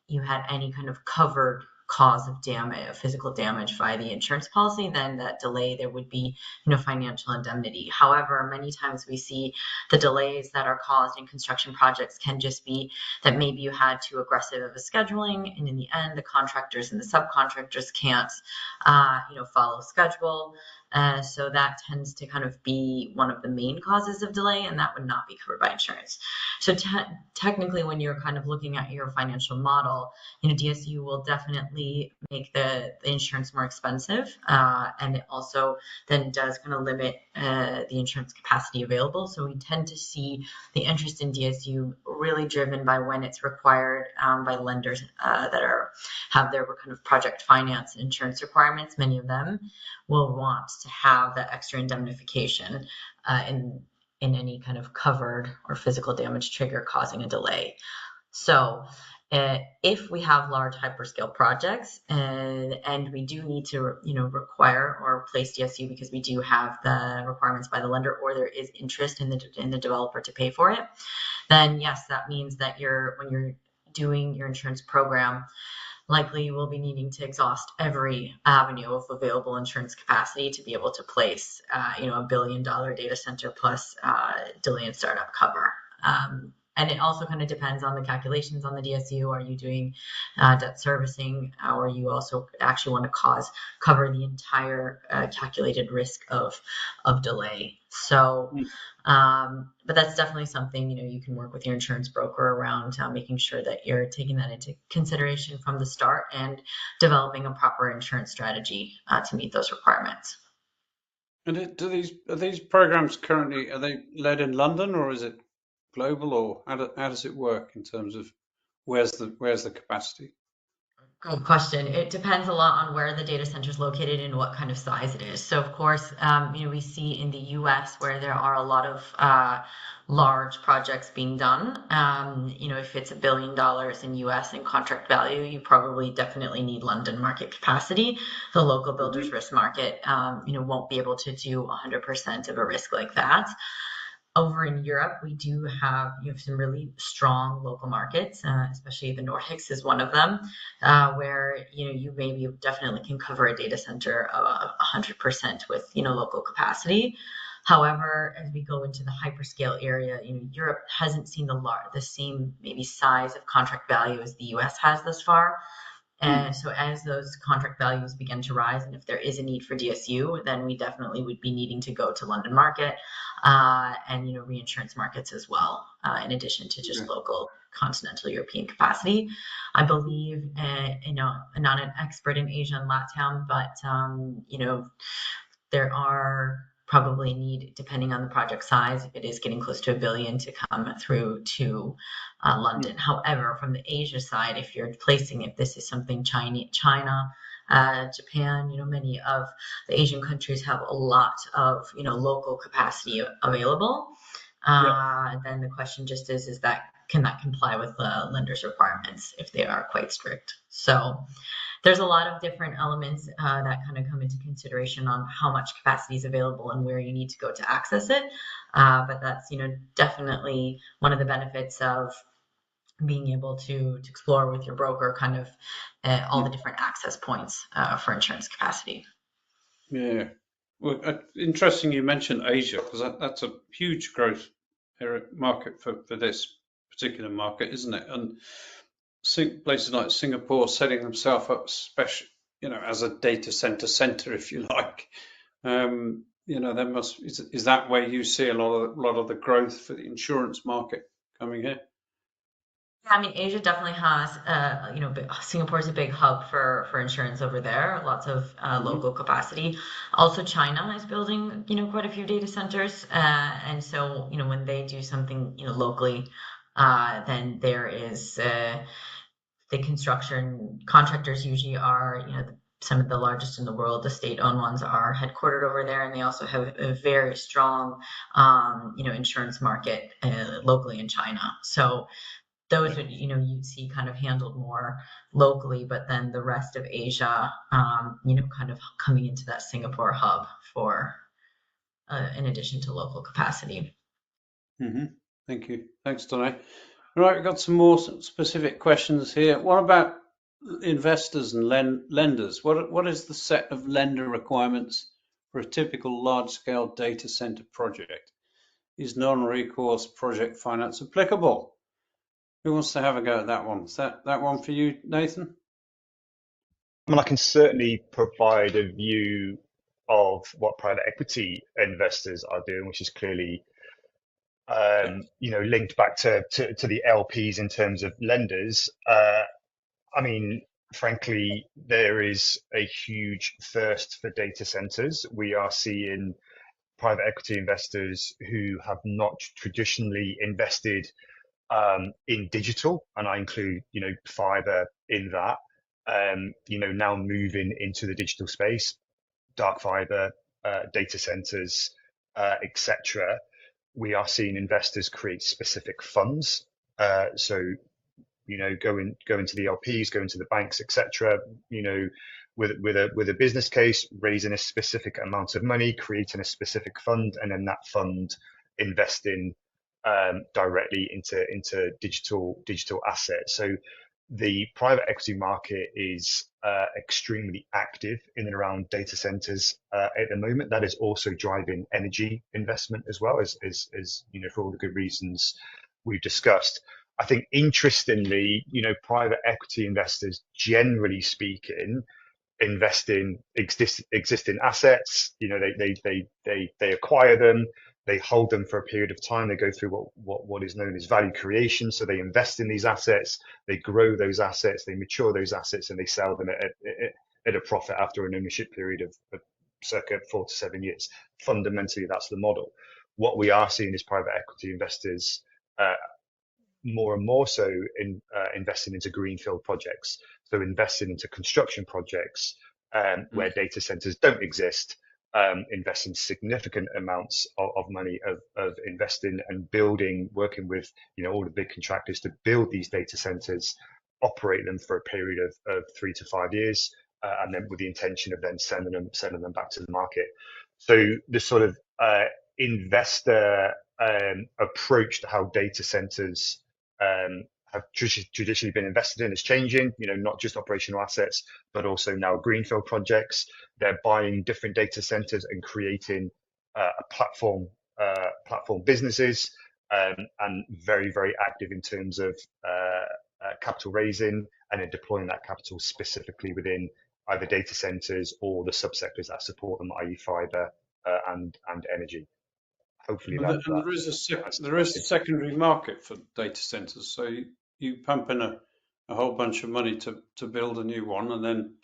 you had any kind of covered cause of damage, physical damage via the insurance policy, then that delay, there would be, financial indemnity. However, many times we see the delays that are caused in construction projects can just be that maybe you had too aggressive of a scheduling, and in the end, the contractors and the subcontractors can't, follow schedule. So that tends to kind of be one of the main causes of delay, and that would not be covered by insurance. So technically, when you're kind of looking at your financial model, DSU will definitely make the insurance more expensive, and it also then does kind of limit the insurance capacity available. So we tend to see the interest in DSU really driven by when it's required by lenders that have their kind of project finance insurance requirements. Many of them will want to have that extra indemnification in any kind of covered or physical damage trigger causing a delay. So if we have large hyperscale projects and we do need to, require or place DSU because we do have the requirements by the lender, or there is interest in the developer to pay for it, then yes, that means that when you're doing your insurance program, likely you will be needing to exhaust every avenue of available insurance capacity to be able to place, a $1 billion data center plus delay in startup cover. And it also kind of depends on the calculations on the DSU. Are you doing debt servicing, or you also actually want to cover the entire calculated risk of delay? So, but that's definitely something, you can work with your insurance broker around making sure that you're taking that into consideration from the start and developing a proper insurance strategy to meet those requirements. And are these programs currently, are they led in London, or is it global, or how does it work in terms of where's the capacity? Good question. It depends a lot on where the data center is located and what kind of size it is. So of course, we see in the US where there are a lot of large projects being done. If it's $1 billion in US in contract value, you probably definitely need London market capacity. The local builders risk market, won't be able to do 100% of a risk like that. Over in Europe, we do have some really strong local markets, especially the Nordics is one of them, where you maybe definitely can cover a data center 100% with local capacity. However, as we go into the hyperscale area, Europe hasn't seen the same maybe size of contract value as the US has thus far. And so as those contract values begin to rise, and if there is a need for DSU, then we definitely would be needing to go to London market and reinsurance markets as well, in addition to just local continental European capacity. I believe, I'm not an expert in Asia and LATAM, but there are probably need, depending on the project size, if it is getting close to $1 billion, to come through to London. However, from the Asia side, if this is something China, Japan, many of the Asian countries have a lot of local capacity available. Then the question just is that can that comply with the lender's requirements if they are quite strict? So there's a lot of different elements that kind of come into consideration on how much capacity is available and where you need to go to access it. But that's definitely one of the benefits of being able to explore with your broker kind of all the different access points for insurance capacity. Yeah. Well, interesting you mentioned Asia, because that's a huge growth market for this particular market, isn't it? And places like Singapore setting themselves up as a data center, if you like. Is that where you see a lot of the growth for the insurance market coming here? I mean, Asia definitely has, Singapore is a big hub for insurance over there, lots of local capacity. Also, China is building, quite a few data centers. And so, when they do something, locally, then there is the construction contractors usually are, some of the largest in the world. The state-owned ones are headquartered over there, and they also have a very strong, insurance market locally in China. So those would, you'd see kind of handled more locally, but then the rest of Asia, kind of coming into that Singapore hub for, in addition to local capacity. Thank you. Thanks, Donny. All right, we've got some more specific questions here. What about investors and lenders? What is the set of lender requirements for a typical large-scale data center project? Is non-recourse project finance applicable? Who wants to have a go at that one? Is that one for you, Nathan? I mean, I can certainly provide a view of what private equity investors are doing, which is clearly linked back to the LPs in terms of lenders. I mean, frankly, there is a huge thirst for data centers. We are seeing private equity investors who have not traditionally invested in digital, and I include, fiber in that, now moving into the digital space, dark fiber, data centers, etc. We are seeing investors create specific funds. So, go into the LPs, go into the banks, etc. With a business case, raising a specific amount of money, creating a specific fund, and then that fund investing directly into digital assets. So the private equity market is extremely active in and around data centers at the moment. That is also driving energy investment as well, as for all the good reasons we've discussed. I think interestingly, private equity investors, generally speaking, invest in existing assets. They acquire them, they hold them for a period of time. They go through what is known as value creation. So they invest in these assets, they grow those assets, they mature those assets, and they sell them at a profit after an ownership period of circa 4 to 7 years. Fundamentally, that's the model. What we are seeing is private equity investors more and more so in investing into greenfield projects. So investing into construction projects where data centers don't exist, investing significant amounts of money of investing and building, working with all the big contractors to build these data centers, operate them for a period of 3 to 5 years, and then with the intention of then sending them back to the market. So the sort of investor approach to how data centers have traditionally been invested in is changing, not just operational assets, but also now greenfield projects. They're buying different data centers and creating platform businesses, and very, very active in terms of capital raising and then deploying that capital specifically within either data centers or the subsectors that support them, i.e. fiber and energy. Hopefully And, that there is there is a secondary market for data centers. So you pump in a whole bunch of money to build a new one, and then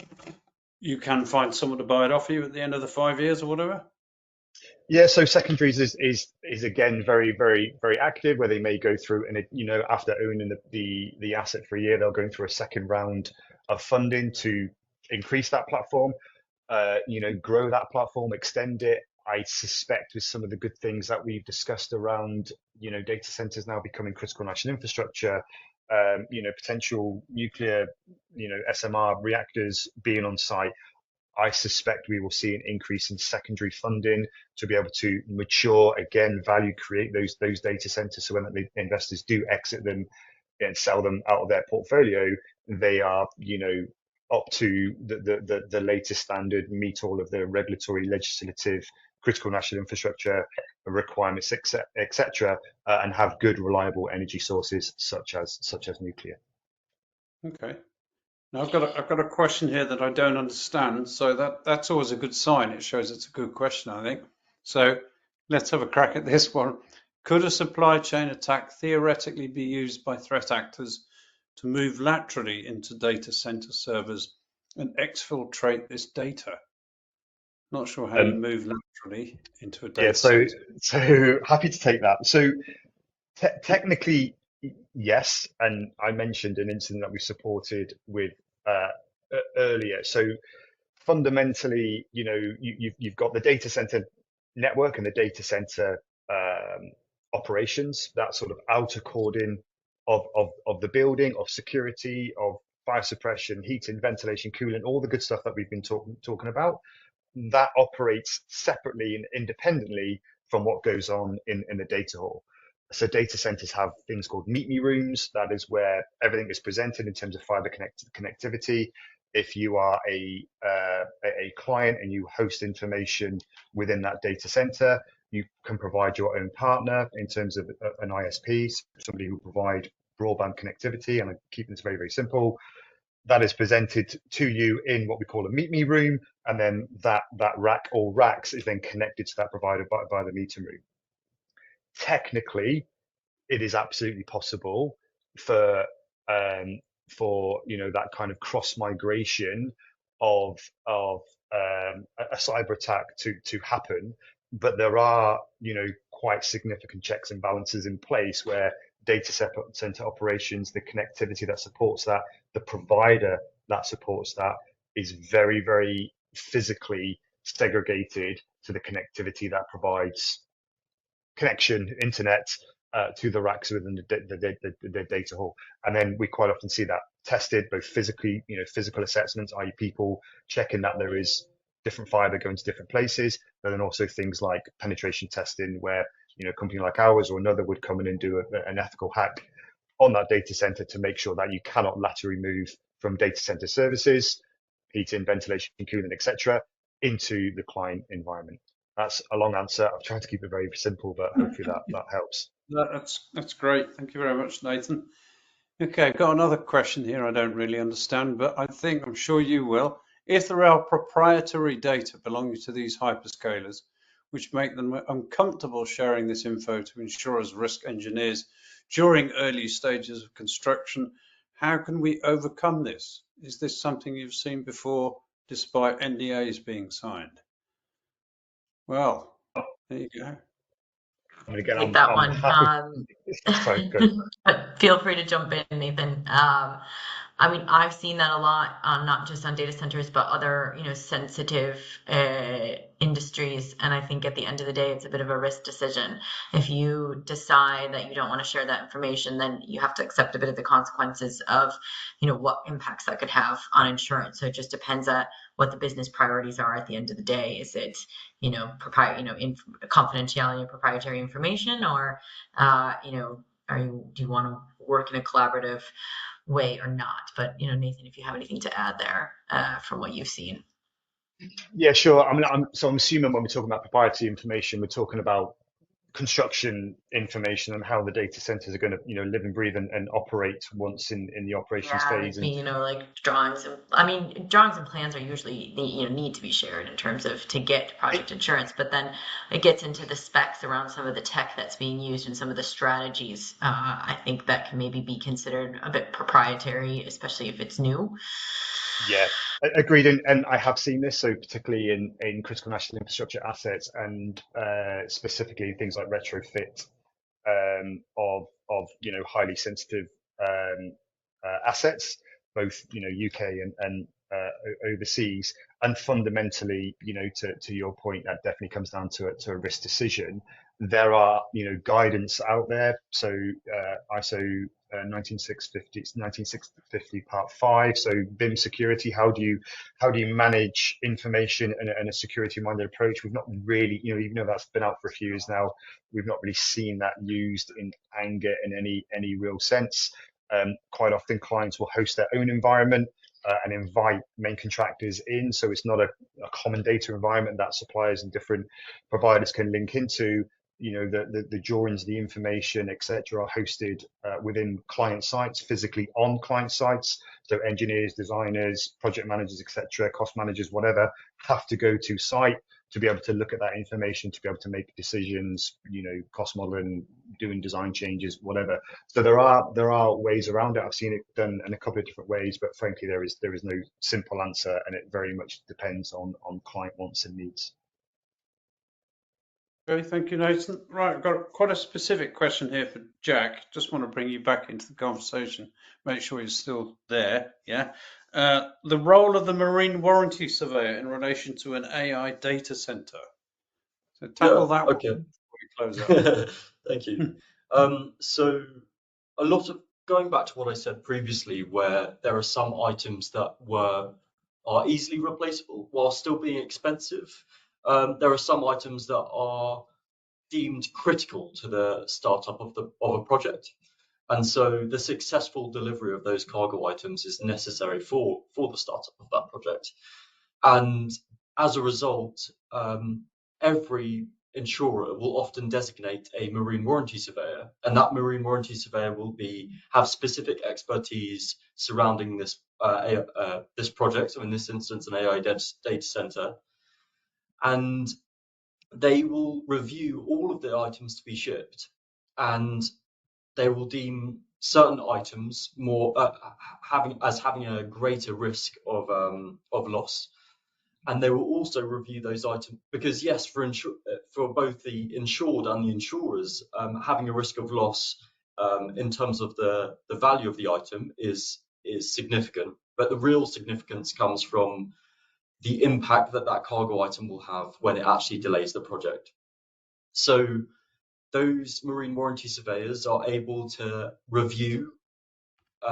you can find someone to buy it off you at the end of the 5 years or whatever. Yeah, so secondaries is again very active, where they may go through and after owning the asset for a year, they'll go through a second round of funding to increase that platform, grow that platform, extend it. I suspect with some of the good things that we've discussed around data centers now becoming critical national infrastructure, potential nuclear SMR reactors being on site, I suspect we will see an increase in secondary funding to be able to mature, again, value create those data centers. So when the investors do exit them and sell them out of their portfolio, they are, up to the latest standard, meet all of the regulatory, legislative, critical national infrastructure requirements, etc., and have good, reliable energy sources such as nuclear. Okay. Now I've got a question here that I don't understand, so that's always a good sign. It shows it's a good question, I think. So let's have a crack at this one. Could a supply chain attack theoretically be used by threat actors to move laterally into data center servers and exfiltrate this data? Not sure how you move laterally into a data center. So happy to take that. So technically, yes, and I mentioned an incident that we supported with earlier. So fundamentally, you've got the data center network and the data center operations, that sort of outer cordon of the building, of security, of fire suppression, heating, ventilation, cooling, all the good stuff that we've been talking about. That operates separately and independently from what goes on in the data hall. So data centers have things called meet me rooms. That is where everything is presented in terms of fiber connectivity. If you are a client and you host information within that data center, you can provide your own partner in terms of an ISP, somebody who provide broadband connectivity. And I keep this very simple. That is presented to you in what we call a meet me room, and then that rack or racks is then connected to that provider by the meeting room. Technically, it is absolutely possible for that kind of cross migration of a cyber attack to happen, but there are quite significant checks and balances in place where data center operations, the connectivity that supports that, the provider that supports that is very physically segregated to the connectivity that provides connection, internet, to the racks within the data hall. And then we quite often see that tested both physically, physical assessments, i.e. people checking that there is different fiber going to different places, but then also things like penetration testing where, a company like ours or another would come in and do an ethical hack on that data center to make sure that you cannot laterally move from data center services, heating, ventilation, cooling, etc., into the client environment. That's a long answer. I've tried to keep it very simple, but hopefully that helps. That's great. Thank you very much, Nathan. Okay, I've got another question here I don't really understand, but I'm sure you will. If there are proprietary data belonging to these hyperscalers, which make them uncomfortable sharing this info to insurers, risk engineers during early stages of construction, how can we overcome this? Is this something you've seen before, despite NDAs being signed? Well, there you go. Take that one. Sorry, go. But feel free to jump in, Nathan. I mean, I've seen that a lot, not just on data centers, but other, sensitive industries. And I think at the end of the day, it's a bit of a risk decision. If you decide that you don't want to share that information, then you have to accept a bit of the consequences of, what impacts that could have on insurance. So it just depends on what the business priorities are at the end of the day. Is it, confidentiality and proprietary information, or, do you want to work in a collaborative way or not? But Nathan, if you have anything to add there from what you've seen. Yeah, sure. I'm assuming when we're talking about proprietary information, we're talking about construction information and how the data centers are going to, live and breathe and operate once in the operations Yeah, phase. you know, like drawings. I mean, drawings and plans are usually, need to be shared in terms of to get project insurance, but then it gets into the specs around some of the tech that's being used and some of the strategies. I think that can maybe be considered a bit proprietary, especially if it's new. Yeah, agreed. And I have seen this, so particularly in critical national infrastructure assets and specifically things like retrofit of highly sensitive um, assets, both UK and overseas. And fundamentally, to your point, that definitely comes down to a risk decision. There are guidance out there. So ISO 19650 Part 5. So BIM security. How do you manage information and a security minded approach? We've not really, even though that's been out for a few years now, we've not really seen that used in anger in any real sense. Quite often, clients will host their own environment and invite main contractors in, so it's not a common data environment that suppliers and different providers can link into. The drawings, the information, etc., are hosted within client sites, physically on client sites. So engineers, designers, project managers, etc., cost managers, whatever, have to go to site to be able to look at that information, to be able to make decisions, cost modeling, doing design changes, whatever. So there are ways around it. I've seen it done in a couple of different ways, but frankly, there is no simple answer, and it very much depends on client wants and needs. Okay, thank you, Nathan. Right, I've got quite a specific question here for Jack. Just want to bring you back into the conversation. Make sure you're still there. Yeah. The role of the marine warranty surveyor in relation to an AI data center. So tackle that one Okay. before we close up. Thank you. So a lot of going back to what I said previously, where there are some items that are easily replaceable while still being expensive. There are some items that are deemed critical to the startup of a project. And so the successful delivery of those cargo items is necessary for the startup of that project. And as a result, every insurer will often designate a marine warranty surveyor, and that marine warranty surveyor will have specific expertise surrounding this project. So in this instance, an AI data center, and they will review all of the items to be shipped, and they will deem certain items more having a greater risk of loss. And they will also review those items because, yes, for both the insured and the insurers, having a risk of loss in terms of the value of the item is significant. But the real significance comes from the impact that cargo item will have when it actually delays the project. So those marine warranty surveyors are able to review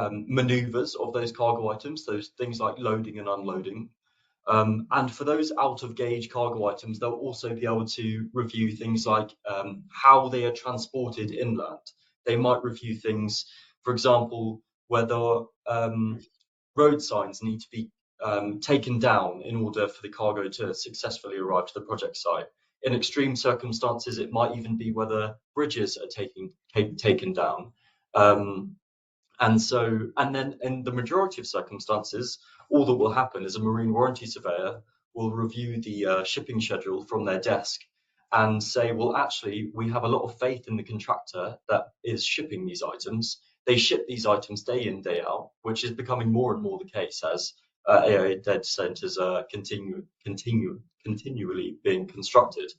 maneuvers of those cargo items, those things like loading and unloading. And for those out of gauge cargo items, they'll also be able to review things like how they are transported inland. They might review things, for example, whether road signs need to be taken down in order for the cargo to successfully arrive to the project site. In extreme circumstances, it might even be whether bridges are taken down. And then in the majority of circumstances, all that will happen is a marine warranty surveyor will review the shipping schedule from their desk and say, well, actually, we have a lot of faith in the contractor that is shipping these items. They ship these items day in, day out, which is becoming more and more the case as AI data centers are continually being constructed.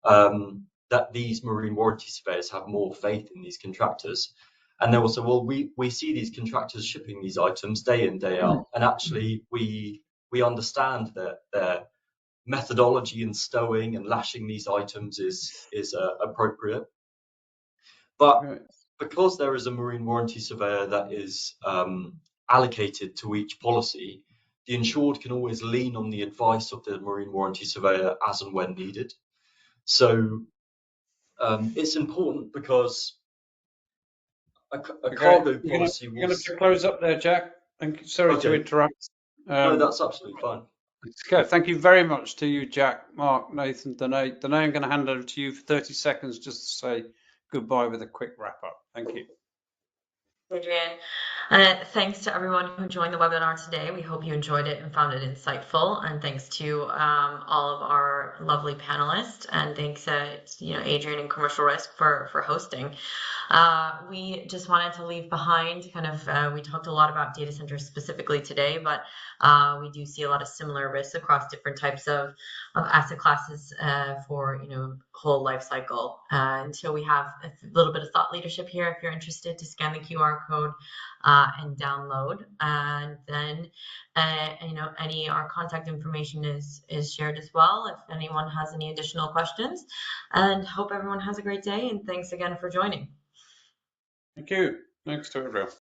That these marine warranty surveyors have more faith in these contractors. And they will say, well, we see these contractors shipping these items day in, day out, and actually we understand that their methodology in stowing and lashing these items is appropriate. But because there is a marine warranty surveyor that is allocated to each policy, the insured can always lean on the advice of the marine warranty surveyor as and when needed. So it's important because a cargo policy You're going to close up there, Jack. Sorry to interrupt. No, that's absolutely fine. Let's go. Thank you very much to you, Jack, Mark, Nathan, Danae. Danae, I'm going to hand over to you for 30 seconds just to say goodbye with a quick wrap up. Thank you. Adrian. Thanks to everyone who joined the webinar today. We hope you enjoyed it and found it insightful. And thanks to all of our lovely panelists. And thanks Adrian and Commercial Risk for hosting. We just wanted to leave behind we talked a lot about data centers specifically today, but we do see a lot of similar risks across different types of asset classes for whole life cycle. And so we have a little bit of thought leadership here if you're interested to scan the QR code and download. And then our contact information is shared as well if anyone has any additional questions. And hope everyone has a great day, and thanks again for joining. Thank you. Thanks to everyone.